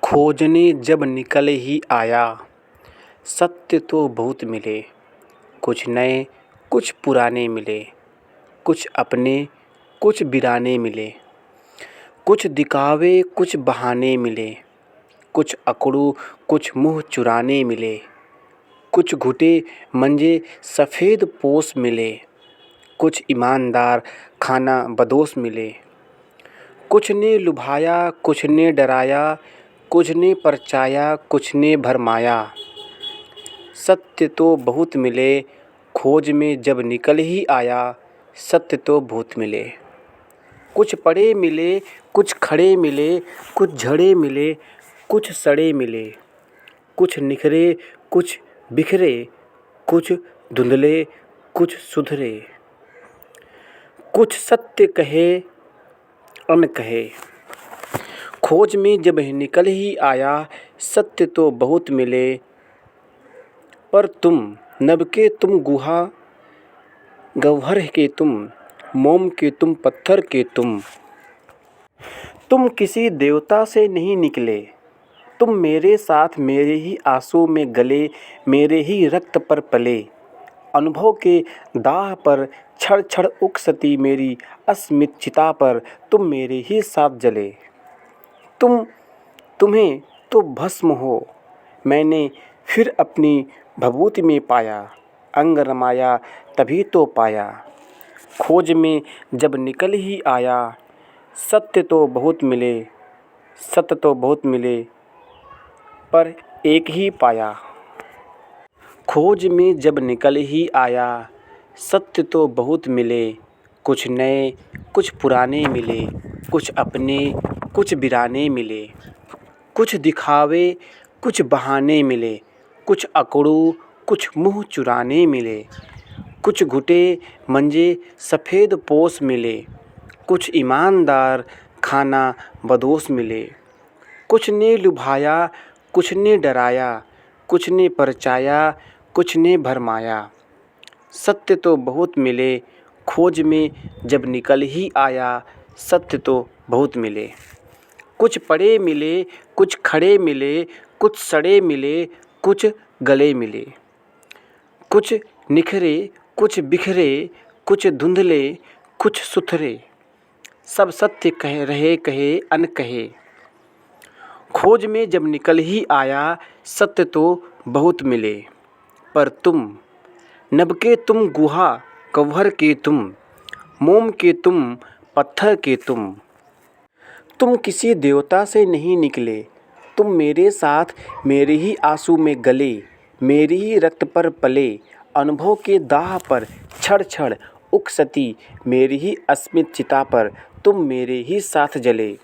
खोजने जब निकल ही आया, सत्य तो बहुत मिले। कुछ नए कुछ पुराने मिले, कुछ अपने कुछ बिराने मिले। कुछ दिखावे कुछ बहाने मिले, कुछ अकड़ू कुछ मुँह चुराने मिले। कुछ घुटे मंजे सफ़ेद पोश मिले, कुछ ईमानदार खाना बदोश मिले। कुछ ने लुभाया कुछ ने डराया, कुछ ने परचाया कुछ ने भरमाया। सत्य तो बहुत मिले, खोज में जब निकल ही आया, सत्य तो बहुत मिले। कुछ पड़े मिले कुछ खड़े मिले, कुछ झड़े मिले कुछ सड़े मिले। कुछ निखरे कुछ बिखरे, कुछ धुंधले कुछ सुधरे। कुछ सत्य कहे अन कहे, खोज में जब निकल ही आया, सत्य तो बहुत मिले। पर तुम नभ के तुम गुहा गह्वर के तुम, मोम के तुम पत्थर के तुम किसी देवता से नहीं निकले। तुम मेरे साथ मेरे ही आंसू में गले, मेरे ही रक्त पर पले। अनुभव के दाह पर छड़ छड़ उकसती मेरी अस्मित चिता पर तुम मेरे ही साथ जले। तुम्हें तो भस्म हो मैंने फिर अपनी भभूति में पाया, अंग रमाया तभी तो पाया। खोज में जब निकल ही आया, सत्य तो बहुत मिले। सत्य तो बहुत मिले, पर एक ही पाया। खोज में जब निकल ही आया, सत्य तो बहुत मिले। कुछ नए कुछ पुराने मिले, कुछ अपने कुछ बिराने मिले। कुछ दिखावे कुछ बहाने मिले, कुछ अकड़ू कुछ मुँह चुराने मिले। कुछ घुटे मंजे सफ़ेद पोश मिले, कुछ ईमानदार खाना बदोश मिले। कुछ ने लुभाया कुछ ने डराया, कुछ ने परचाया कुछ ने भरमाया। सत्य तो बहुत मिले, खोज में जब निकल ही आया, सत्य तो बहुत मिले। कुछ पड़े मिले कुछ खड़े मिले, कुछ सड़े मिले कुछ गले मिले। कुछ निखरे कुछ बिखरे, कुछ धुंधले कुछ सुथरे। सब सत्य कह रहे कहे अन कहे, खोज में जब निकल ही आया, सत्य तो बहुत मिले। पर तुम नभ के तुम गुहा गह्वर के तुम, मोम के तुम पत्थर के तुम किसी देवता से नहीं निकले। तुम मेरे साथ मेरे ही आंसू में गले, मेरे ही रक्त पर पले। अनुभव के दाह पर छड़ छड़ उकसती मेरी ही अस्मित चिता पर तुम मेरे ही साथ जले।